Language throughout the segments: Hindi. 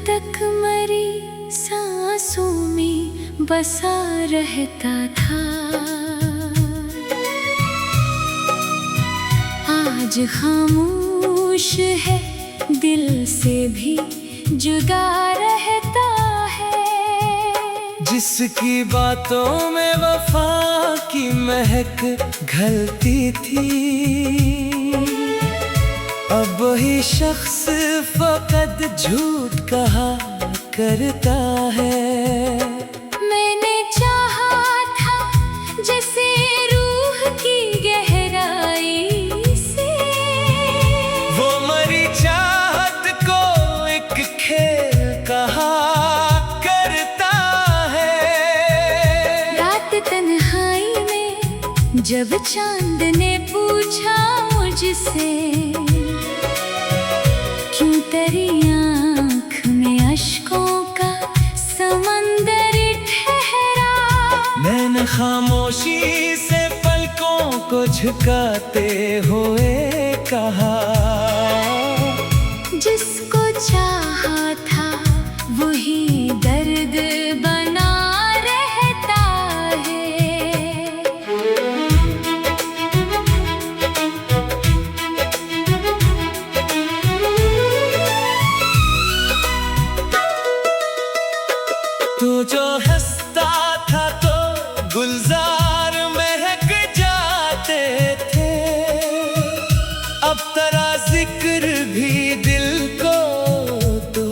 तक मरी सांसों में बसा रहता था। आज खामोश है, दिल से भी जुदा रहता है। जिसकी बातों में वफा की महक घलती थी, अब वही शख्स फकत झूठ कहा करता है। मैंने चाहा था जैसे रूह की गहराई से, वो मरी चाहत को एक खेल कहा करता है। रात तन्हाई में जब चांद ने पूछा मुझसे, क्यों तेरी आँख में अश्कों का समंदर ठहरा। मैंने खामोशी से पलकों को झुकाते हुए कहा, जिसको चाहा था वही दर्द बना रहता है। तू जो हंसता था तो गुलजार महक जाते थे, अब तेरा जिक्र भी दिल को तो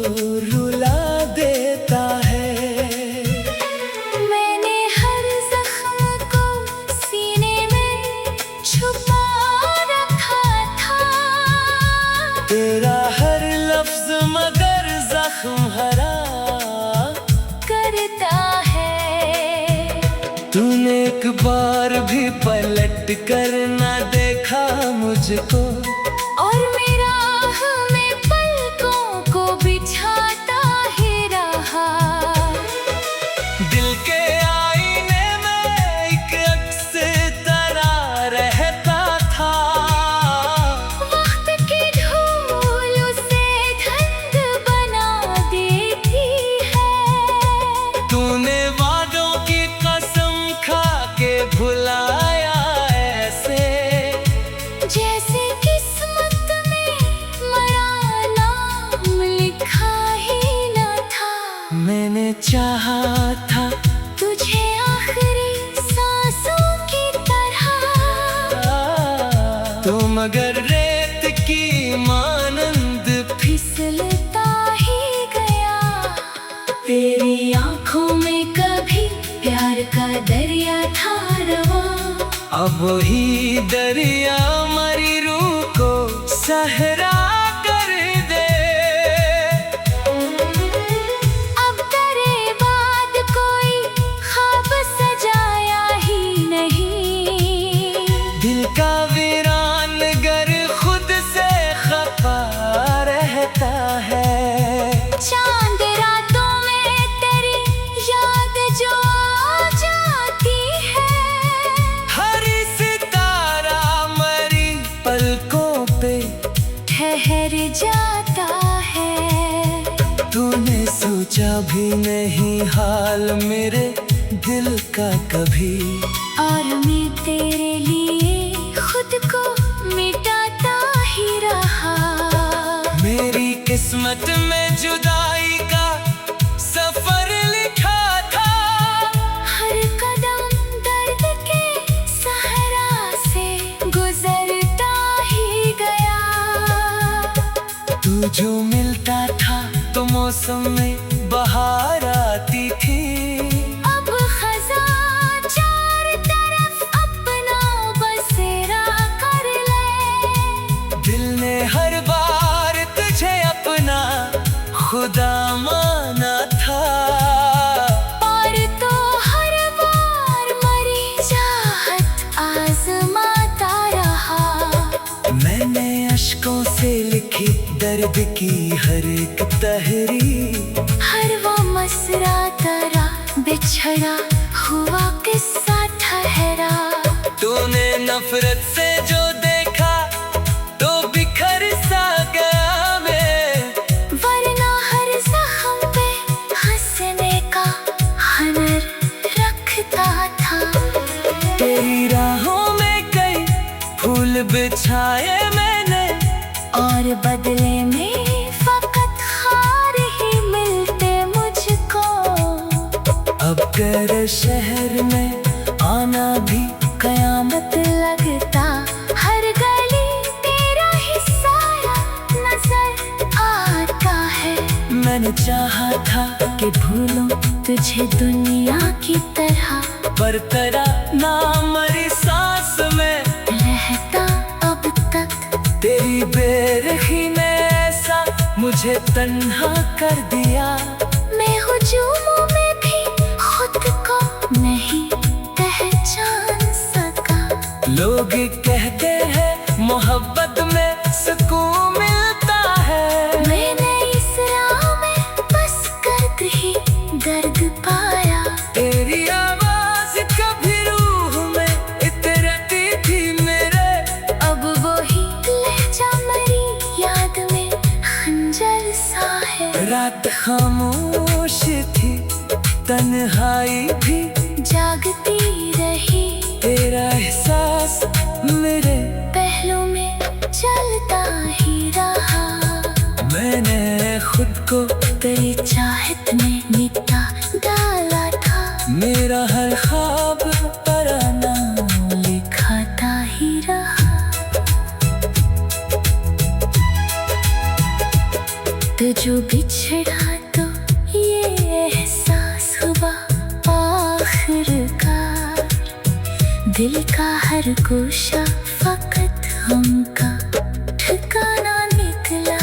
रुला देता है। मैंने हर जख्म को सीने में छुपा रखा था। तेरा हर लफ्ज मगर जख्म हरा करता है। तूने एक बार भी पलट कर ना देखा मुझको, और मेरा हमें पलकों को बिछाता ही रहा। दिल के आईने में एक अक्स तेरा रहता था। वक्त की धूल उसे धंध बना देती है। तूने वादों की कसम खा के भुलाया ऐसे, जैसे किस्मत में मरा नाम लिखा ही न था। मैंने चाहा था तुझे आखिरी सांसों की तरह, तो मगर रेत की मानंद फिसलता ही गया। तेरी आंखों में कभी प्यार का दरिया था रवा, अब वही दरिया मरी रूह को सहरा कर दे। अब तेरे बाद कोई ख्वाब सजाया ही नहीं। दिल का वीरान गर खुद से खफा रहता है। चांद रातों में तेरी याद जो आ जाती है, हरी सितारा मरी पलकों पे ठहर जाता है। तूने सोचा भी नहीं हाल मेरे दिल का कभी, और मैं तेरे लिए खुद को मिटाता ही रहा। मेरी किस्मत में जुदाई का सफर लिखा था। हर कदम दर्द के सहरा से गुजरता ही गया। तू जो मिलता था तो मौसम में बहार आती थी, अब खज़ां चार तरफ अपना बसेरा कर ले। दिल ने हर बार तुझे अपना खुदा माना था। और तो हर बार मरी चाहत आज़माता रहा। मैंने अश्कों से लिखी दर्द की हर एक तहरीर, हर वो मसरा तेरा बिछड़ा हुआ किस्सा ठहरा। तूने नफरत से जो देखा तो बिखर सा गया मैं, वरना हर जख्म बिछाए मैंने, और बदले में फकत हार ही मिलते मुझको। अब तेरे शहर में आना भी कयामत लगता, हर गली तेरा ही साया नजर आता है। मैंने चाहा था कि भूलूं तुझे दुनिया की तरह, पर तेरा नाम मेरी सांस में रहता अब तक। तेरी बेरखी ने ऐसा मुझे तन्हा कर दिया। मैं हुजूमों में भी खुद को नहीं पहचान सका। लोग कहते हैं मोहब्बत में सुकून मिलता है, मैंने इस राह में बस कर ही दर्द पाया। तेरी आवाज कभी रूह में इतरती थी मेरे, अब वही लहजा मेरी याद में खंजर सा है। रात खामोश थी, तन्हाई भी जागती रही, तेरा एहसास मेरे पहलू में चलता ही रहा। मैंने खुद को तेरी चाहत में मिटा डाला था, मेरा हर ख्वाब तराना लिखाता ही रहा। तो जो बिछड़ा तो ये एहसास हुआ आखिरकार, दिल का हर गोशा फकत हमका ठिकाना निकला।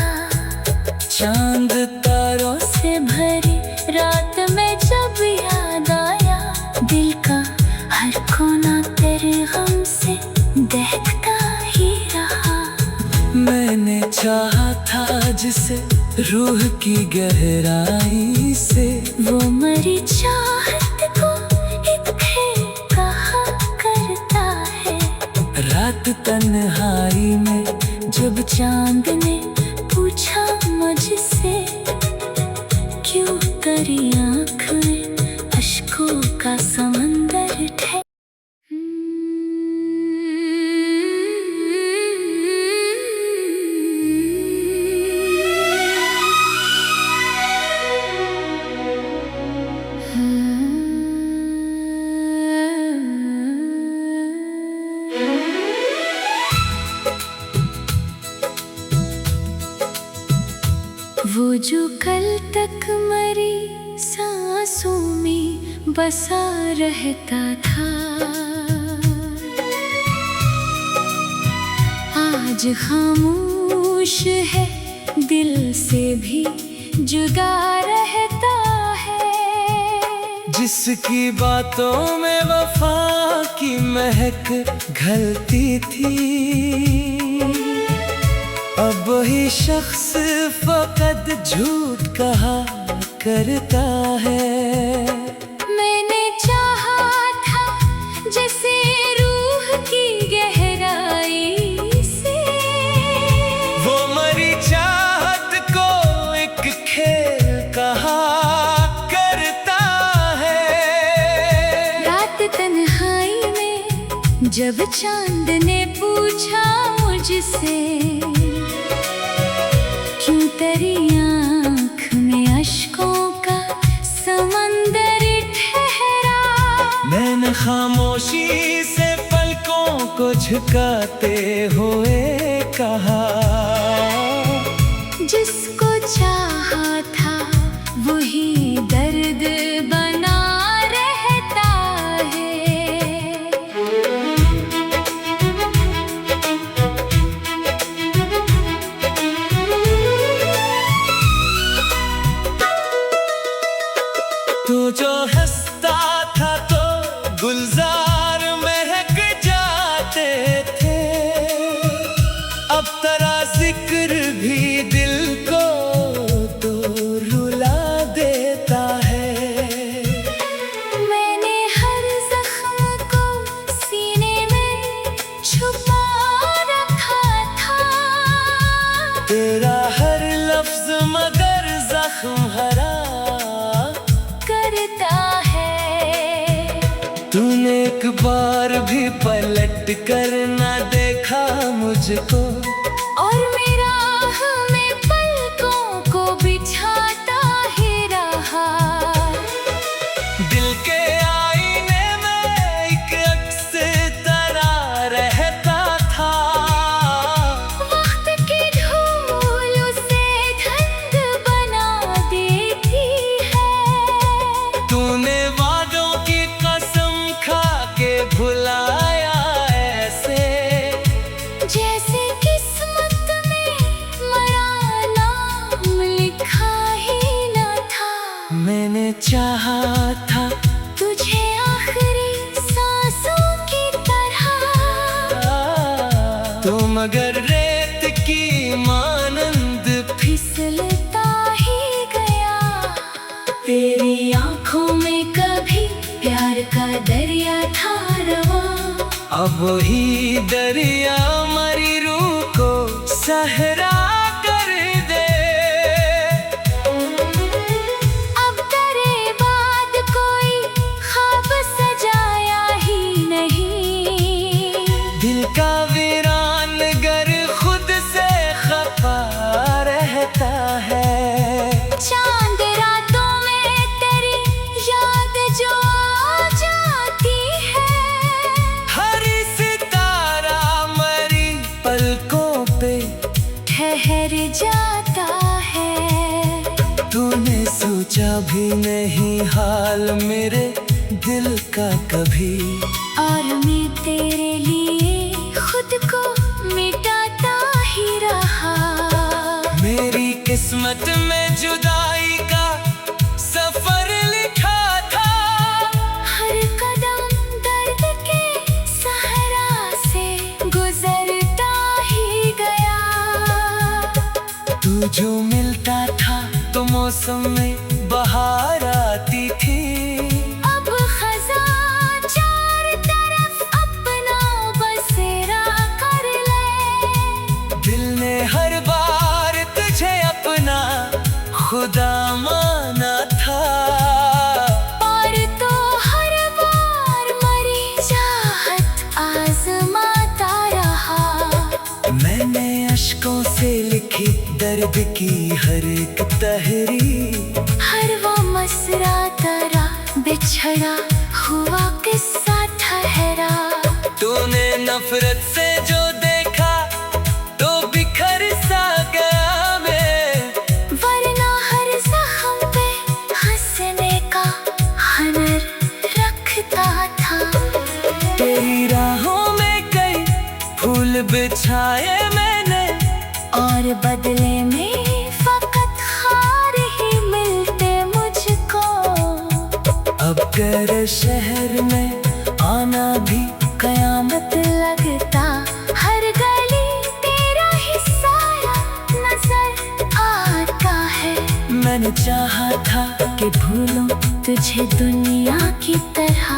चांद तारों से भरी रात में जब याद आया, दिल का हर कोना तेरे गम से दहकता ही रहा। मैंने चाहा था जिसे रूह की गहराई से, वो मरी चाहत को एक खेल कहा करता है। रात तन्हाई में जब चांद ने पूछा मुझसे, क्यों तेरी आँख में अश्कों का समंदर ठहरा। वो जो कल तक मरी सांसों में बसा रहता था, आज खामोश है, दिल से भी जुदा रहता है। जिसकी बातों में वफा की महक घलती थी, अब वही शख्स फकत झूठ कहा करता है। मैंने चाहा था जैसे रूह की गहराई से, वो मरी चाहत को एक खेल कहा करता है। रात तन्हाई में जब चांद ने पूछा मुझसे, क्यों तेरी आँख में अश्कों का समंदर ठहरा। मैंने खामोशी से पलकों को झुकाते हुए कहा, जिसको चाहा था वही दर्द बना रहता है। तू जो हंसता था तो गुलजार महक जाते थे, अब तेरा जिक्र भी दिल को तो एक बार भी पलट कर ना देखा मुझको, और मेरा हमें पलकों को बिछाता ही रहा। दिल के आईने में एक अक्स तरह रहता था, वक्त की धूल उसे धंध बना देती है। तूने वादों की कसम खा के भुलाया ऐसे, जैसे किस्मत में मरा नाम लिखा ही न था। मैंने चाहा था तुझे आखिरी सांसों की तरह, तो मगर रेत की मानंद फिसलता ही गया। तेरी आंखों में कभी प्यार का दरिया था रवा, अब वही दरिया मरी रूह को सहरा कर दे। अब तेरे बाद कोई ख्वाब सजाया ही नहीं। दिल का वीरान गर खुद से खफा रहता है। चांद रातों में तेरी याद जो आ जाती है, हरी सितारा मरी पलकों पे ठहर जाता है। तूने सोचा भी नहीं हाल मेरे दिल का कभी, और मैं तेरे लिए खुद को मिटाता ही रहा। मेरी किस्मत में जुदाई का सफर लिखा था, हर कदम दर्द के सहरा से गुजरता ही गया। तू जो मिलता था तो मौसम में बहार आती थी, अब खज़ां चार तरफ अपना बसेरा कर ले। दिल ने हर बार तुझे अपना खुदा माना था, और तो हर बार मरी चाहत आज़माता रहा। मैंने अश्कों से लिखी दर्द की हर एक तहरीर, हर वो मसरा तरा बिछड़ा हुआ किस्सा ठहरा। तूने नफरत से जो देखा तो बिखर सा गया मैं, वरना हर जख्म पे हंसने का हुनर रखता था। तेरी राहों में कई फूल बिछाए मैंने, और बदले में फकत खार ही मिलते मुझको। अब कर शहर में आना भी कयामत लगता हर गली तेरा ही साया नजर आता है। मैंने चाहा था कि भूलूं तुझे दुनिया की तरह,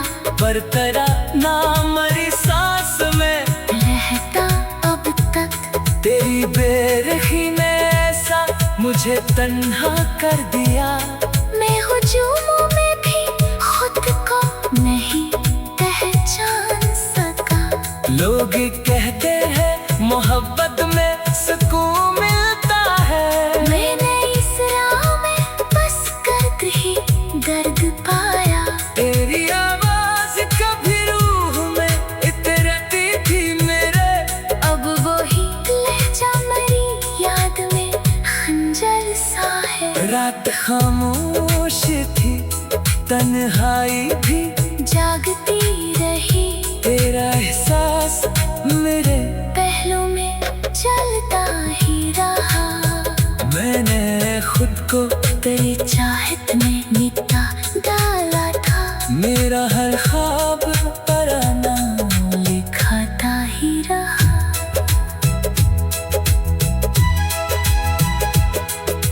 पर तेरा नाम मरी सांस में रहता अब तक। तेरी बेरखी ने ऐसा मुझे तन्हा कर दिया, मैं हुजूमों में भी खुद को नहीं पहचान सका। लोग कहते हैं मोहब्बत में सुकून मिलता है, मैंने इस राह में बस कर ही दर्द पाया। तेरी आवाज कभी रूह में इतरती थी मेरे, अब वही लहजा मरी याद में खंजर सा है। रात खामोश थी तन्हाई भी जागती रही, तेरा एहसास मेरे पहलू में चलता ही रहा। मैंने खुद को तेरी चाहत में मिटा डाला था, मेरा हर ख्वाब पराना लिखाता ही रहा।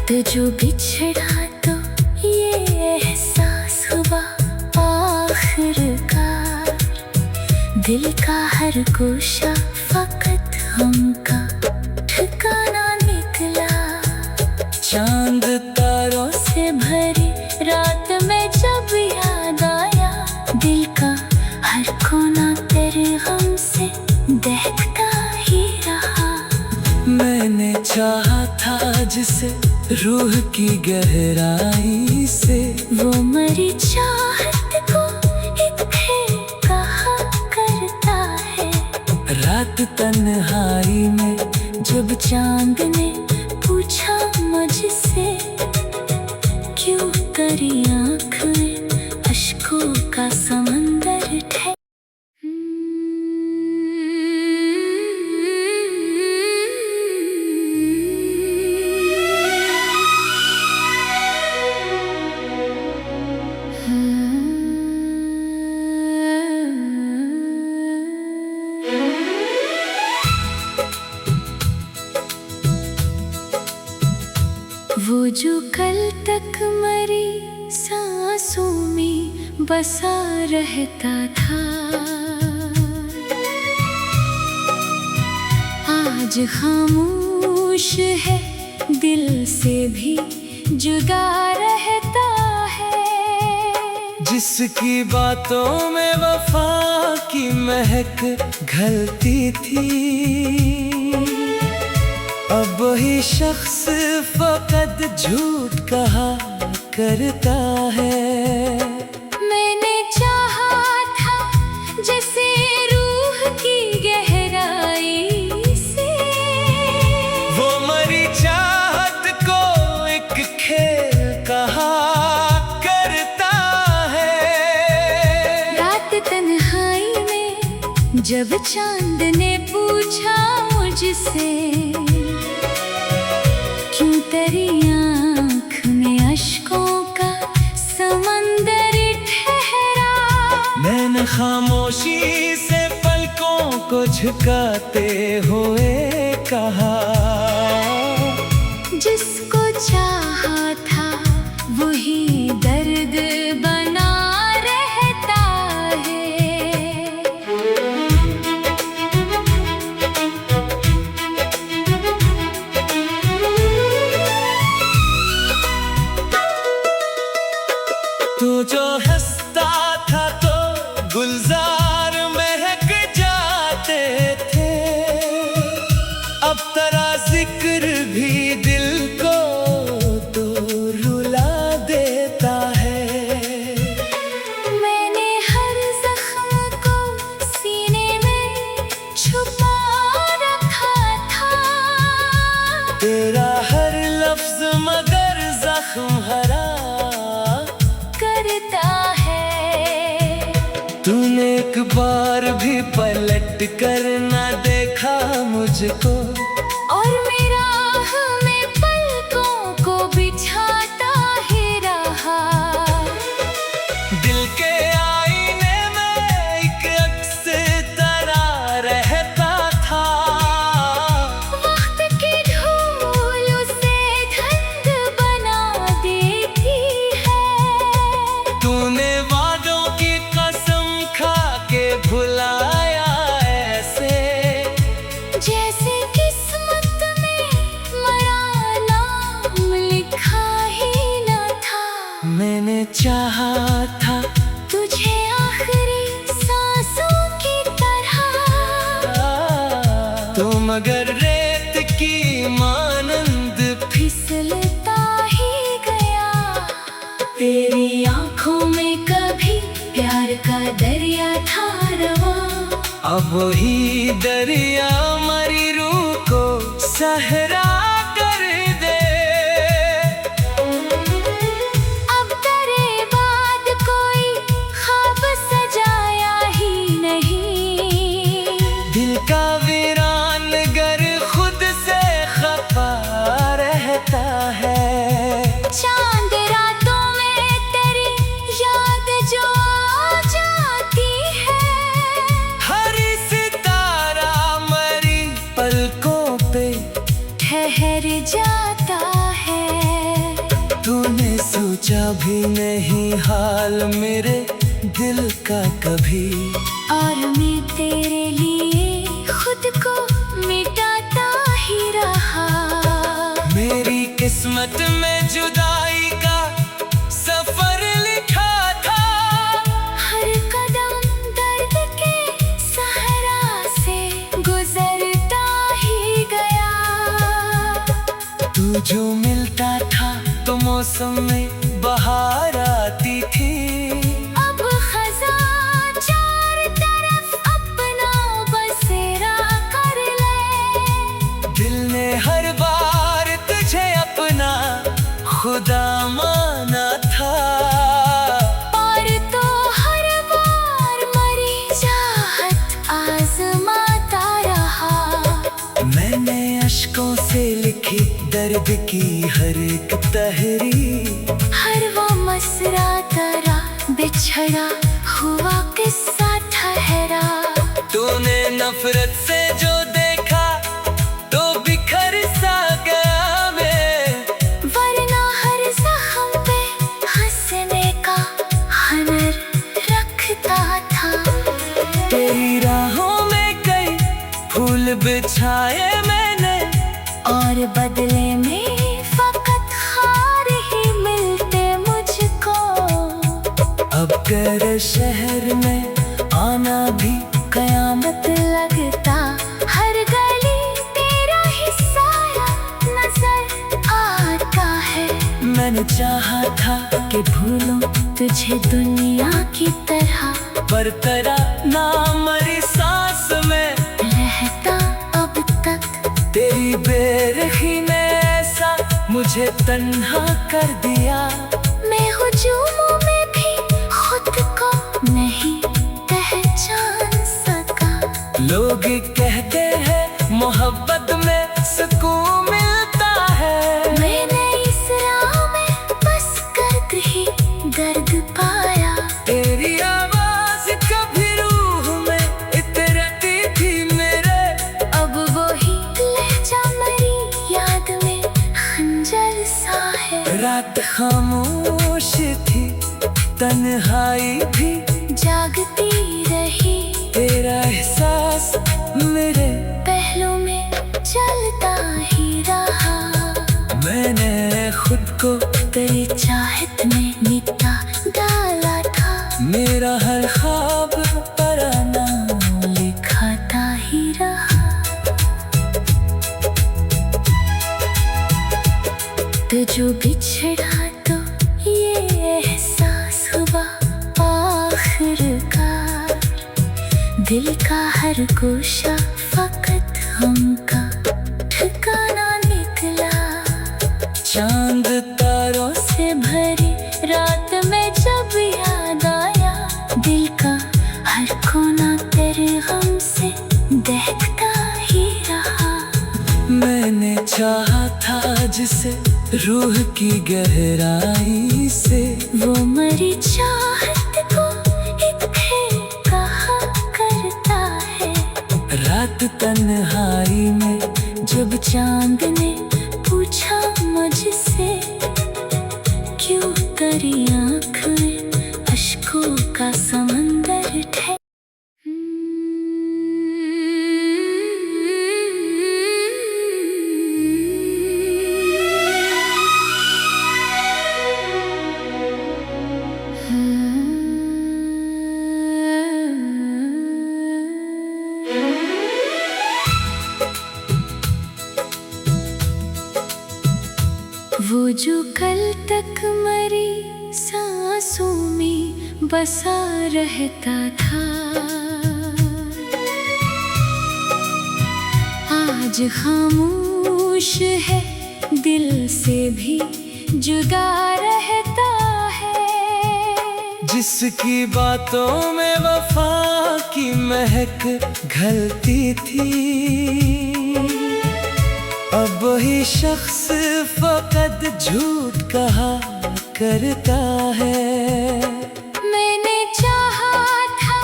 तो जो बिछड़ा तो ये एहसास हुआ आखिरकार, दिल का हर गोशा फकत हमका ठिकाना निकला। चांद तारों से भरी रात में जब याद आया, दिल का हर कोना तेरे गम से दहकता ही रहा। मैंने चाहा था जिसे रूह की गहराई से, वो मरी चाहत को एक खेल कहा करता है। रात तन्हाई में जब चांद ने पूछा मुझसे, क्यों करी आँख में अश्कों का समंदर ठहर। वो जो कल तक मरी सांसों में बसा रहता था, आज खामोश है, दिल से भी जुदा रहता है। जिसकी बातों में वफा की महक घलती थी, अब वही शख्स फकत झूठ कहा करता है। मैंने चाहा था जैसे रूह की गहराई से, वो मरी चाहत को एक खेल कहा करता है। रात तन्हाई में जब चांद ने पूछा मुझसे, क्यों तेरी आँख में अश्कों का समंदर ठहरा। मैंने खामोशी से पलकों को झुकाते हुए कहा, जिसको चाहा था वही दर्द बना रहता है। तू जो हंसता था तो गुलजार महक जाते थे, अब तेरा जिक्र भी दिल को तो रुला देता है। मैंने हर जख्म को सीने में छुपा रखा था, तेरा हर लफ्ज मगर जख्म हरा करता है। तूने एक बार भी पलट कर न देखा मुझको, और मेरा हमें पलकों को बिछाता ही रहा। दिल के आईने में एक अक्स तरह रहता था, वक्त की धूल उसे धुंध बना देती है। तूने वादों की कसम खा के भुलाया ऐसे, जैसे किस्मत में मरा नाम लिखा ही न था। मैंने चाहा था तुझे आखिरी सांसों की तरह, तू मगर रेत की मानंद फिसलता ही गया। तेरी आंखों में कभी प्यार का दरिया था रवा, अब वही दरिया मरी रूह को सहरा कर दे। अब तेरे बाद कोई ख्वाब सजाया ही नहीं। दिल का वीरान गर खुद से खफा रहता है। चांद रातों में तेरी याद जो आ जाती है, हरी सितारा मरी पलकों पे ठहर जाता है। तूने सोचा भी नहीं हाल मेरे दिल का कभी, और मैं तेरे लिए खुद को मिटाता ही रहा। मेरी किस्मत में जुदाई का सफर लिखा था, हर कदम दर्द के जो मिलता था तो मौसम में बहार आती थी। अब खज़ां चार तरफ अपना बसेरा कर ले। दिल ने हर बार तुझे अपना खुदा माना था। और तो हर बार मरी चाहत आज़माता रहा। मैंने अश्कों से लिखी दर्द की हर एक तहरीर। हर वो मसरा तरा बिछड़ा हुआ किस्सा ठहरा। तूने नफरत से जो देखा तो बिखर सा गया मैं। वरना हर जख्म पे हंसने का हुनर रखता था। तेरी राहों में कई फूल बिछाए मैंने, और बदले में फकत हार ही मिलते मुझको। अब तेरे शहर में आना भी कयामत लगता हर गली तेरा ही साया नजर आता है। मैंने चाहा था कि भूलूं तुझे दुनिया की तरह, पर तेरा नाम मेरी सांस में रहता अब तक। तेरी बेरखी ने ऐसा मुझे तन्हा कर दिया। मैं हुजूमों में भी खुद को नहीं पहचान सका। लोग कहते हैं मोहब्बत में सुकून मिलता है। मैंने इस राह में बस कर ही दर्द पाया। तेरी आवाज कभी रूह में इतरती थी मेरे। अब वो ही लहजा मेरी याद में खंजर सा है। रात खामोश थी, तन्हाई भी जागती रही। तेरा एहसास मेरे पहलू में चलता ही रहा। मैंने खुद को तेरी चाहत में मिटा डाला था। मेरा हर ख्वाब पर नाम लिखाता ही रहा। तो जो बिछड़ा तो ये एहसास हुआ आखिरकार। दिल का हर गोशा फकत हमका ठिकाना निकला। चांद तारों से भरी रात में जब याद आया, दिल का हर कोना तेरे गम से दहकता ही रहा। मैंने चाहा था जिसे रूह की गहराई से, वो मरी चाहत को एक खेल कहा करता है। रात तन्हाई में जब चांद ने पूछा मुझसे, क्यों तेरी आँख में अश्कों का समंदर ठहरा। वो जो कल तक मरी सांसों में बसा रहता था, आज खामोश है, दिल से भी जुदा रहता है। जिसकी बातों में वफा की महक घलती थी, अब वही शख्स फकत झूठ कहा करता है। मैंने चाहा था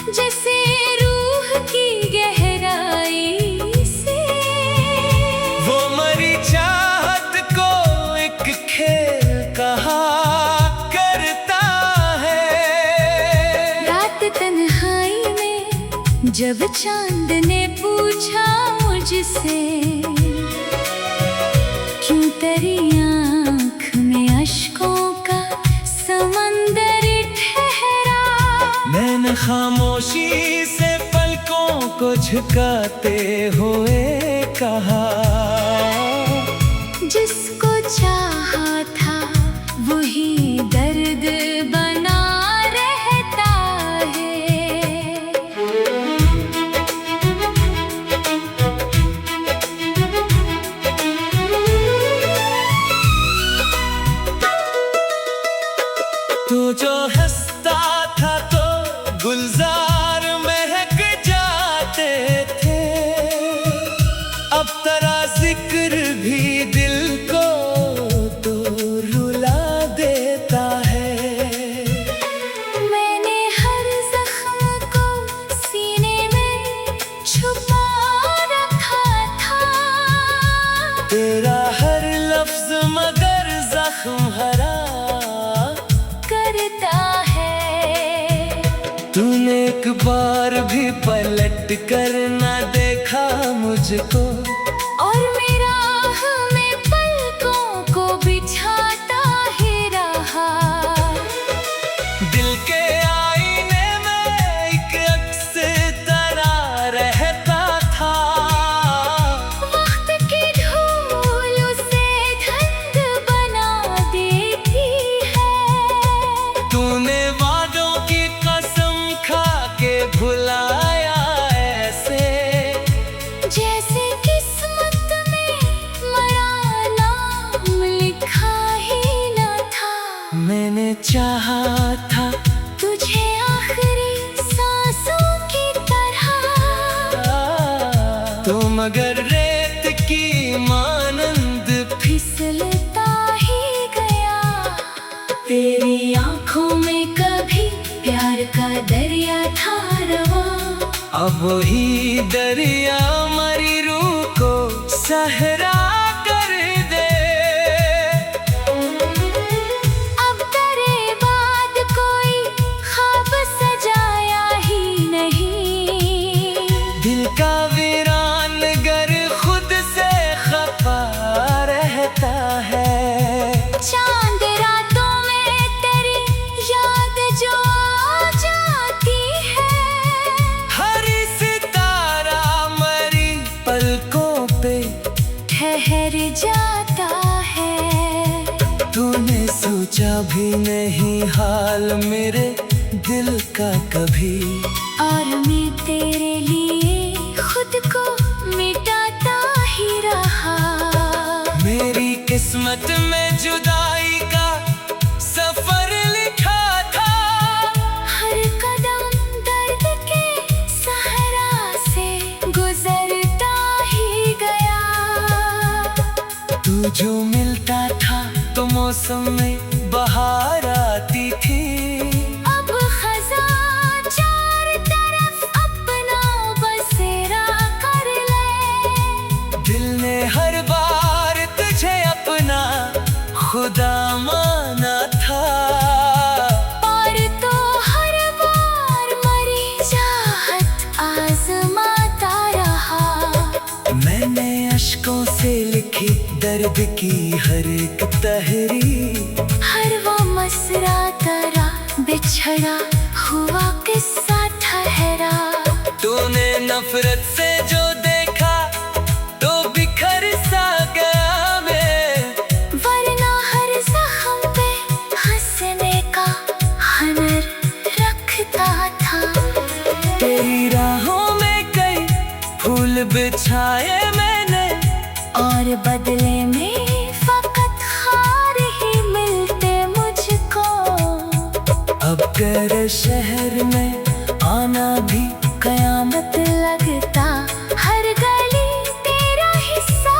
जैसे रूह की गहराई से, वो मरी चाहत को एक खेल कहा करता है। रात तन्हाई में जब चांद ने पूछा मुझसे, क्यों तेरी आँख में अश्कों का समंदर ठहरा। मैंने खामोशी से पलकों को झुकाते हुए कहा, जिस बार भी पलट कर ना देखा मुझको, और मेरा हमें पलकों को बिछाता ही रहा। दिल के आईने में एक अक्स तरह रहता था, वक्त की धूल उसे धंध बना देती है। तूने वादों की कसम खा के भुलाया ऐसे, जैसे किस्मत में मरा नाम लिखा ही न था। मैंने चाहा था तुझे आखिरी सांसों की तरह, तू मगर रेत की मानंद फिसलता ही गया। तेरी आंखों में कभी प्यार का दरिया था रवा, अब वही दरिया मरी रूह को सहरा कर दे। अब तेरे बाद कोई ख्वाब सजाया ही नहीं। दिल का वीरान गर खुद से खफा रहता है। चांद रातों में तेरी याद जो आ जाती है, हरी सितारा मरी पलकों पे ठहर जाता है। तूने सोचा भी नहीं हाल मेरे दिल का कभी, और मैं तेरे लिए खुद को मिटाता ही रहा। मेरी किस्मत में जुदाई का सफर लिखा था, हर कदम दर्द के सहरा से गुजरता ही गया। तू जो मिलता था तो मौसम में बहार आती थी, अब खज़ां चार तरफ अपना बसेरा कर ले। दिल ने हर बार तुझे अपना खुदा माना था, और तो हर बार मरी चाहत आजमाता रहा। मैंने अश्कों से लिखी दर्द की हर एक तहरीर, हर वो मसरा तरा बिछड़ा हुआ किस्सा ठहरा। तूने नफरत से जो देखा तो बिखर सा गया मैं, वरना हर जख्म पे हंसने का हुनर रखता था। तेरी राहों में कई फूल बिछाए मैंने, और बदले में फकत खार ही मिलते मुझको। अब तेरे शहर में आना भी कयामत लगता, हर गली तेरा हिस्सा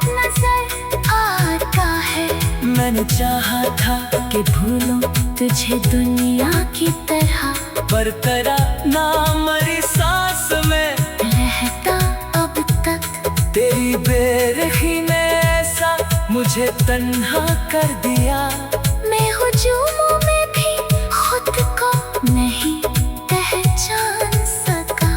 नजर आता है। मैंने चाहा था कि भूलूं तुझे दुनिया की तरह, पर तेरा नाम मरी सांस में रहता अब तक। तेरी बेरखी ने ऐसा मुझे तन्हा कर दिया, मैं हुजूमों में भी खुद को नहीं पहचान सका।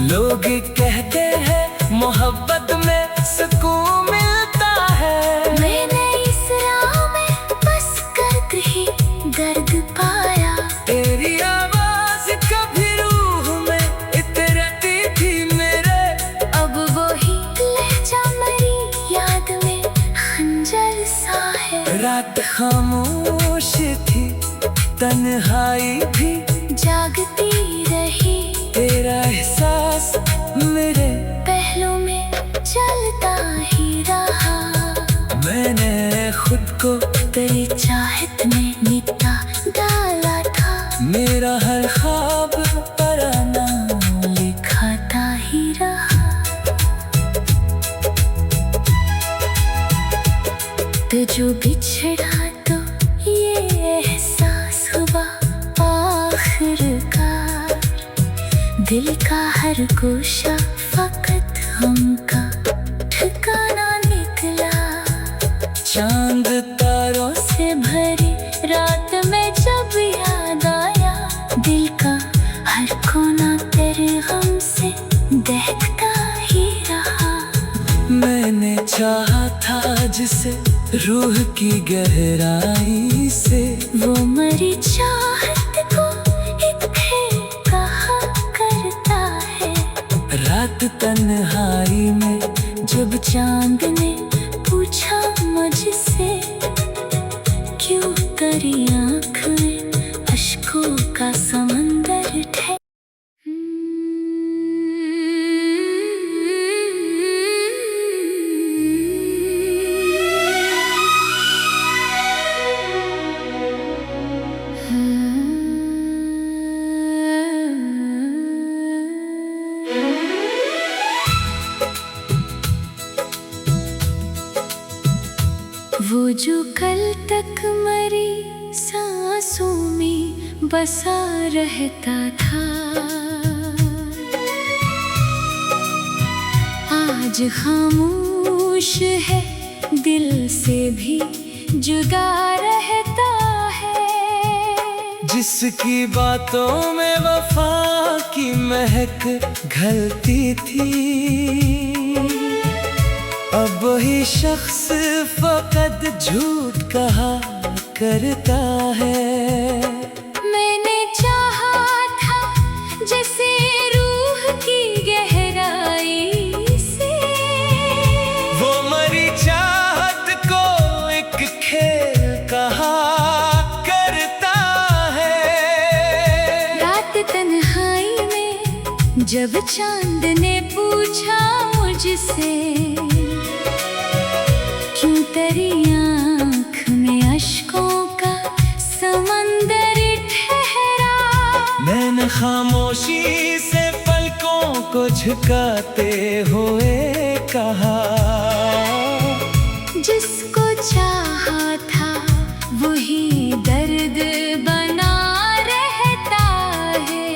लोग कहते हैं मोहब्बत में सुकून मिलता है, मैंने इस राह में बस कर ही दर्द पाया। तेरी आवाज कभी रूह में इतरती थी मेरे, अब वही लहजा मरी याद में खंजर सा है। रात खामोश थी तन्हाई भी जागती रही, तेरा एहसास मेरे पहलू में चलता ही रहा। मैंने खुद को तेरी चाहत में मिटा डाला था, मेरा हर ख्वाब पर नाम लिखाता ही रहा। तो जो बिछड़ा तो ये एहसास हुआ आखिरकार, दिल का हर गोशा फकत हमका ठिकाना निकला। चांद तारों से भरी रात में जब याद आया, दिल का हर कोना चाहा था जिसे रूह की गहराई से, वो मरी चाहत को एक खेल कहा करता है। रात तन्हाई में जब चांद ने पूछा मुझसे, क्यों करी आँख में अश्कों का समंदर ठहरा। वो जो कल तक मरी सांसों में बसा रहता था, आज खामोश है, दिल से भी जुदा रहता है। जिसकी बातों में वफा की महक घलती थी, अब वही शख्स फकत झूठ कहा करता है। मैंने चाहा था जैसे रूह की गहराई से, वो मरी चाहत को एक खेल कहा करता है। रात तन्हाई में जब चांद ने पूछा मुझसे, क्यों तेरी आँख में अश्कों का समंदर ठहरा। मैंने खामोशी से पलकों को झुकाते हुए कहा, जिसको चाहा था वही दर्द बना रहता है।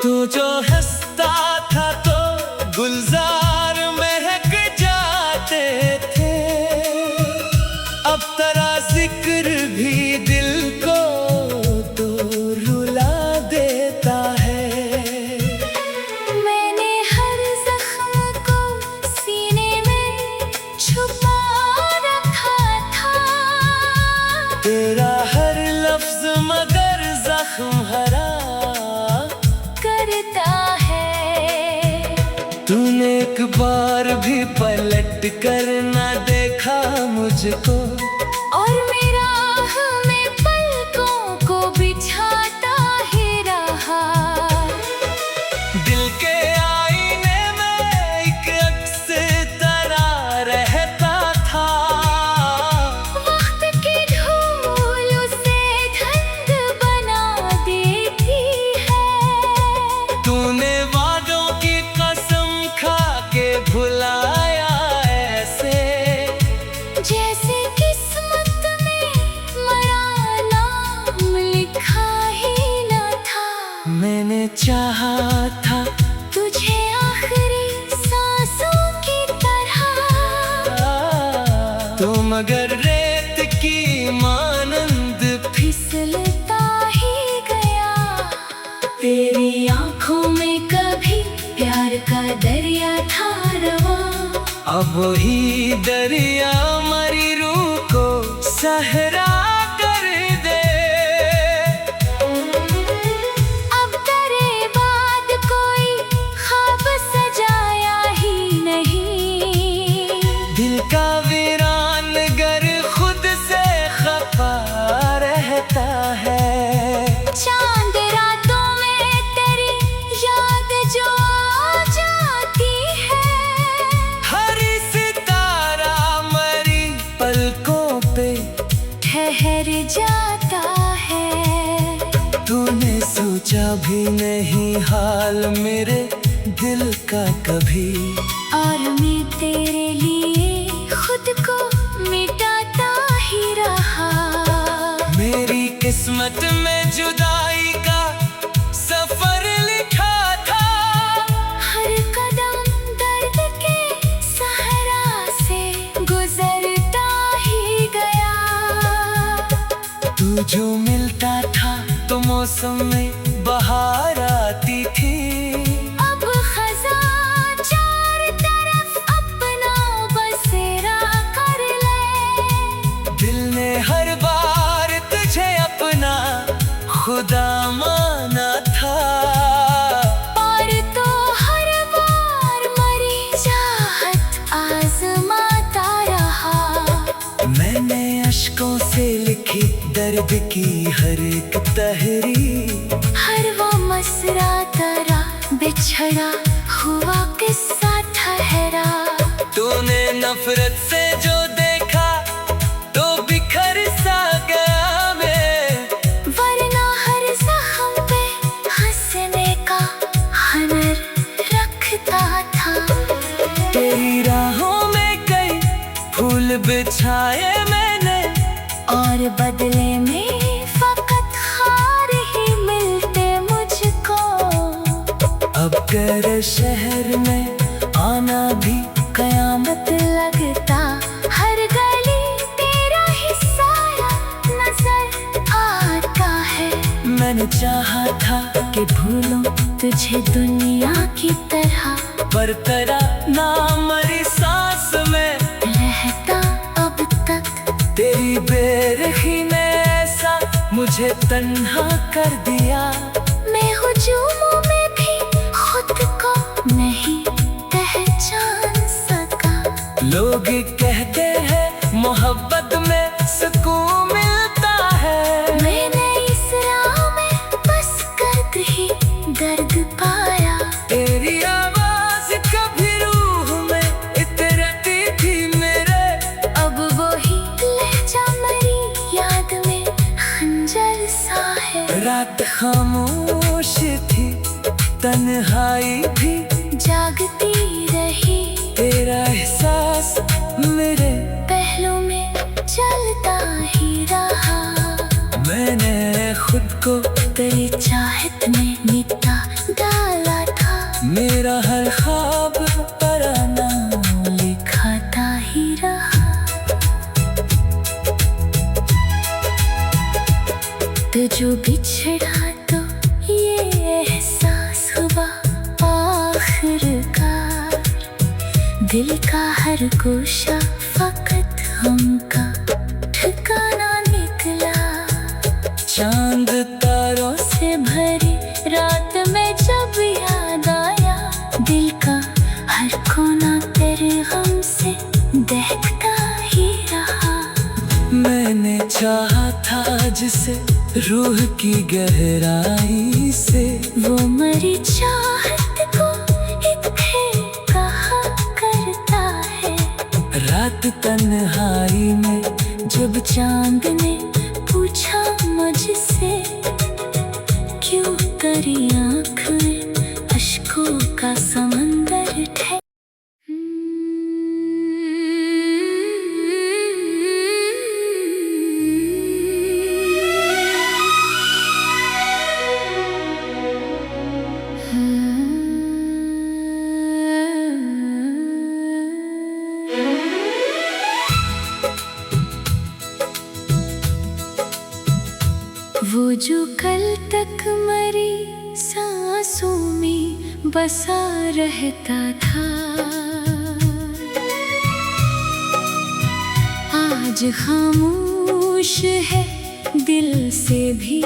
तू जो हंसता था तो गुलजार महक जाते थे, अब तेरा जिक्र भी दिल को तो रुला देता है। मैंने हर जख्म को सीने में छुपा रखा था, तेरा हर लफ्ज मगर जख्म हरा करता है। तूने एक बार भी पलट कर ना देखा मुझको, और मेरा हमें पलकों को बिछाता ही रहा। दिल के आईने में एक अक्स तेरा रहता था, वक्त की धूल उसे धंध बना देती है। तूने वादों की कसम खा के भुलाया ऐसे, जैसे किस्मत में मरा नाम लिखा ही न था। मैंने चाहा था तुझे आखिरी सांसों की तरह, तो मगर रेत की मानंद फिसलता ही गया। तेरी आंखों में कभी प्यार का दरिया था रवा, अब वही दरिया मरी रूह को सहरा कर दे। अब तेरे बाद कोई ख्वाब सजाया ही नहीं। दिल का वीरान गर खुद से खफा रहता है। चांद रातों में तेरी याद जो आ जाती है, हरी सितारा मरी पलकों पे ठहर जाता है। तूने सोचा भी नहीं हाल मेरे दिल का कभी, और मैं तेरे लिए खुद को मिटाता ही रहा। मेरी किस्मत में जुदाई का सफर लिखा था, हर कदम दर्द के सहरा से गुजरता ही गया। जो मिलता था तो मौसम में बहार आती थी। अब खज़ां चार तरफ अपना बसेरा कर ले। दिल ने हर बार तुझे अपना खुदा माना था। और तो हर बार मरी चाहत आज़माता रहा। मैंने अश्कों से लिखी दर्द की हर एक तहरीर। हर वो मसरा तरा बिछड़ा हुआ किस्सा ठहरा। तूने नफरत से जो देखा तो बिखर सा गया मैं। वरना हर जख्म पे हंसने का हुनर रखता था। तेरी राहों में कई फूल बिछाए मैंने, और बदले में फकत खार ही मिलते मुझको। अब तेरे शहर में आना भी कयामत लगता। हर गली तेरा ही साया नजर आता है। मैंने चाहा था कि भूलूं तुझे दुनिया की तरह, पर तेरा नाम मेरी सांस में रहता अब तक। तेरी बेरखी ने ऐसा मुझे तन्हा कर दिया। मैं हुजूमों में भी खुद को नहीं पहचान सका। लोग कहते हैं मोहब्बत में सुकून मिलता है। मैंने इस राह में बस कर ही दर्द पाया। तेरी आवाज कभी रूह में इतरती थी मेरे। अब वही लहजा मेरी याद में खंजर सा है। रात खामोश थी, तन्हाई भी जागती रही। तेरा एहसास मेरे पहलू में चलता ही रहा। मैंने खुद को तेरी चाहत में मिटा डाला था। मेरा हर ख्वाब तराना लिखाता ही रहा। तो जो बिछड़ा तो ये एहसास हुआ आखिरकार। दिल का हर गोशा फकत हमका ठिकाना निकला। चांद तारों से भरी रात में जब याद आया, दिल का हर कोना तेरे गम से दहकता ही रहा। मैंने चाहा था जिसे रूह की गहराई से। वो मरी चाहत को एक खेल कहा करता है। रात तन्हाई में जब चांद ने पूछा मुझसे, क्यों तेरी आँख में अश्कों का समंदर ठहरा। वो जो कल तक मरी सांसों में बसा रहता था, आज खामोश है, दिल से भी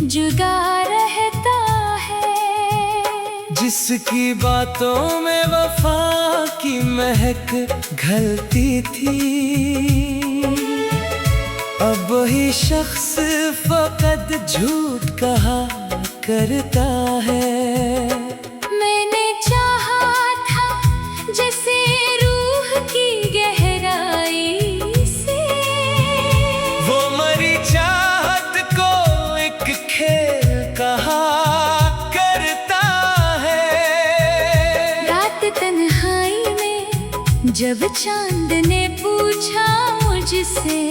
जुदा रहता है। जिसकी बातों में वफा की महक घलती थी, अब वही शख्स फकत झूठ कहा करता है। मैंने चाहा था जैसे रूह की गहराई से, वो मरी चाहत को एक खेल कहा करता है। रात तन्हाई में जब चांद ने पूछा मुझसे,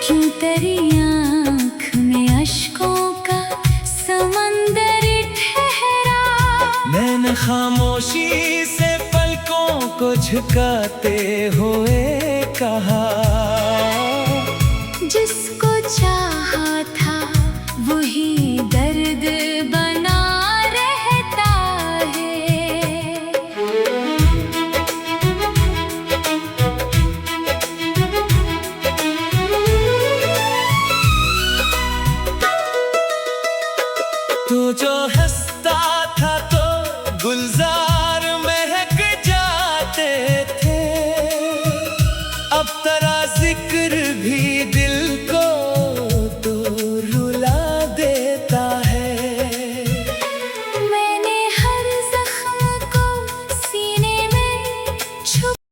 क्यों तेरी आँख में अश्कों का समंदर ठहरा। मैंने खामोशी से पलकों को झुकाते हुए कहा,